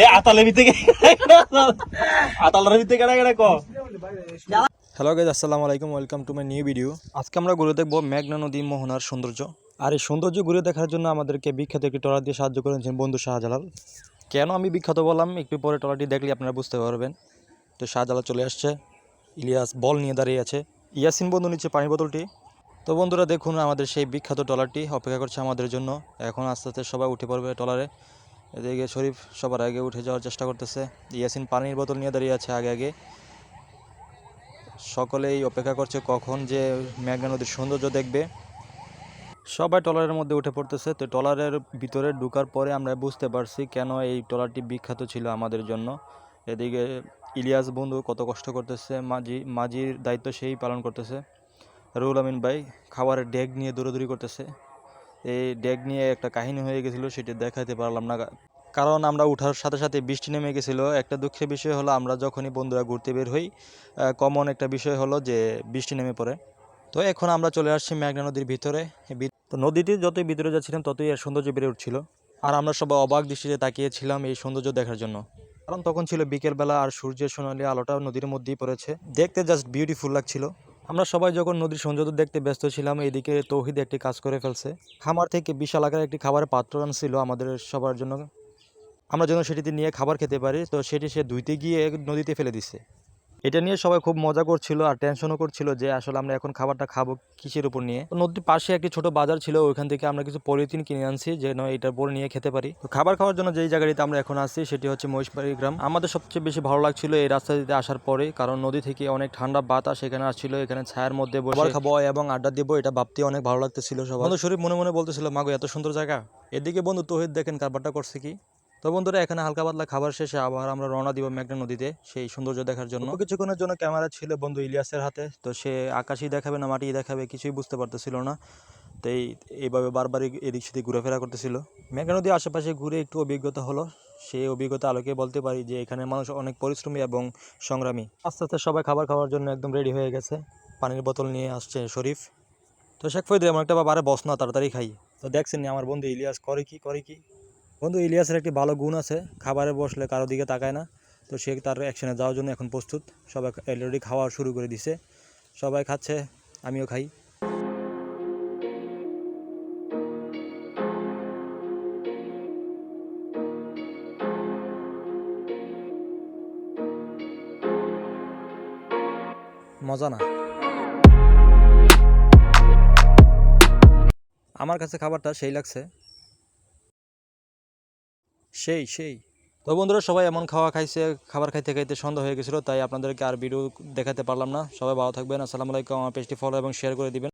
এ আতালের ভিতরে আতালের ভিতরে কেডা কেডা ক। হ্যালো গাইজ, আসসালামু আলাইকুম, welcome to my new video. আজকে আমরা ঘুরে দেখবো মেঘনা নদী মোহনার সৌন্দর্য। আর এই সৌন্দর্য ঘুরে দেখার জন্য আমাদেরকে বিখ্যাত একটি ট্রলার দিয়ে সাহায্য করেছেন বন্ধু শাহজালাল। কেন আমি বিখ্যাত বললাম, একটু পরে ট্রলারটি দেখলে আপনারা বুঝতে পারবেন। তো শাহজালাল চলে আসছে, ইলিয়াস বল নিয়ে দাঁড়িয়ে আছে, ইয়াসিন বন্ধু নিচ্ছে পানির বোতলটি। তো বন্ধুরা দেখুন, আমাদের সেই বিখ্যাত ট্রলারটি অপেক্ষা করছে আমাদের জন্য। এখন আস্তে আস্তে সবাই উঠে পড়বে ট্রলারে। এদিকে শরীফ সবার আগে উঠে যাওয়ার চেষ্টা করতেছে, ইয়াসিন পানির বোতল নিয়ে দাঁড়িয়ে আছে আগে আগে। সকলেই অপেক্ষা করছে কখন যে মেঘনা নদীর সৌন্দর্য দেখবে। সবাই ট্রলারের মধ্যে উঠে পড়তেছে। তো ট্রলারের ভিতরে ঢোকার পরে আমরা বুঝতে পারছি কেন এই ট্রলারটি বিখ্যাত ছিল আমাদের জন্য। এদিকে ইলিয়াস বন্ধু কত কষ্ট করতেছে, মাঝির দায়িত্ব সেই পালন করতেছে। রুহুল আমিন ভাই খাবারের ডেগ নিয়ে দৌড়াদৌড়ি করতেছে। এই ডেগ নিয়ে একটা কাহিনী হয়ে গেছিলো, সেটি দেখাতে পারলাম না, কারণ আমরা ওঠার সাথে সাথে বৃষ্টি নেমে গেছিলো। একটা দুঃখের বিষয় হলো, আমরা যখনই বন্ধুরা ঘুরতে বের হই, কমন একটা বিষয় হলো যে বৃষ্টি নেমে পড়ে। তো এখন আমরা চলে আসছি মেঘনা নদীর ভিতরে। তো নদীটি যতই ভিতরে যাচ্ছিলাম ততই এর সৌন্দর্য বেড়ে উঠছিল। আর আমরা সবাই অবাক দৃষ্টিতে তাকিয়েছিলাম এই সৌন্দর্য দেখার জন্য, কারণ তখন ছিল বিকেলবেলা আর সূর্যের সোনালি আলোটা নদীর মধ্যেই পড়েছে, দেখতে জাস্ট বিউটিফুল লাগছিল। আমরা সবাই যখন নদীর সৌন্দর্য দেখতে ব্যস্ত ছিলাম, এদিকে তৌহিদ একটি কাজ করে ফেলছে। খামার থেকে বিশাল আকারের একটি খাবারের পাত্র আনছিল আমাদের সবার জন্য, আমরা যেন সেটিতে নিয়ে খাবার খেতে পারি। তো সেটি সে ধুইতে গিয়ে নদীতে ফেলে দিচ্ছে। এটা নিয়ে সবাই খুব মজা করছিল আর টেনশনও করছিল যে আসলে আমরা এখন খাবারটা খাবো কিসের উপর নিয়ে। নদীর পাশে একটি ছোট বাজার ছিল, ওইখান থেকে আমরা কিছু পলিথিন কিনে আনছি যেন এটার উপর নিয়ে খেতে পারি। তো খাবার খাওয়ার জন্য যেই জায়গাটিতে আমরা এখন আসছি সেটি হচ্ছে মহিষবাড়ি গ্রাম। আমাদের সবচেয়ে বেশি ভালো লাগছিল এই রাস্তা দিতে আসার পরে, কারণ নদী থেকে অনেক ঠান্ডা বাতাস এখানে আসছিল। এখানে ছায়ার মধ্যে বসে খাবো এবং আড্ডা দিব, এটা ভাবতে অনেক ভালো লাগতেছিল সবার। বন্ধু শরীফ মনে মনে বলতেছিল, মাগো এত সুন্দর জায়গা। এদিকে বন্ধু তৌহিদ দেখেন কারবারটা করছে কি। তো বন্ধুরা, এখানে হালকা পাতলা খাবার শেষে আবার আমরা রওনা দিব মেঘনা নদীতে সেই সৌন্দর্য দেখার জন্য। কিছুক্ষণের জন্য ক্যামেরা ছিল বন্ধু ইলিয়াসের হাতে, তো সে আকাশই দেখাবে না মাটি দেখাবে কিছুই বুঝতে পারতেছিল না। তো এইভাবে বারবারই এদিক সেদিক ঘোরাফেরা করতেছিল। মেঘনা নদীর আশেপাশে ঘুরে একটু অভিজ্ঞতা হলো, সেই অভিজ্ঞতা আলোকে বলতে পারি যে এখানে মানুষ অনেক পরিশ্রমী এবং সংগ্রামী। আস্তে আস্তে সবাই খাবার খাওয়ার জন্য একদম রেডি হয়ে গেছে। পানির বোতল নিয়ে আসছে শরীফ। তো শেখ ফরিদ এমন একটা বাবারে বস না, তাড়াতাড়ি খাই। তো দেখছেন আমার বন্ধু ইলিয়াস করে কি। বন্ধু ইলিয়াসের একটি ভালো গুণ আছে, খাবারে বসলে কারো দিকে তাকায় না। তো সে তার অ্যাকশনে যাওয়ার জন্য এখন প্রস্তুত। সবাই অলরেডি খাওয়া শুরু করে দিছে, সবাই খাচ্ছে, আমিও খাই। মজা না? আমার কাছে খাবারটা সেই লাগছে, সেই। তো বন্ধুরা সবাই এমন খাওয়া খাইছে, খাবার খাইতে খাইতে সন্ধ্যা হয়ে গেছিলো, তাই আপনাদেরকে আর ভিডিও দেখাতে পারলাম না। সবাই ভালো থাকবেন, আসসালামু আলাইকুম। আমার পেজটি ফলো এবং শেয়ার করে দিবেন।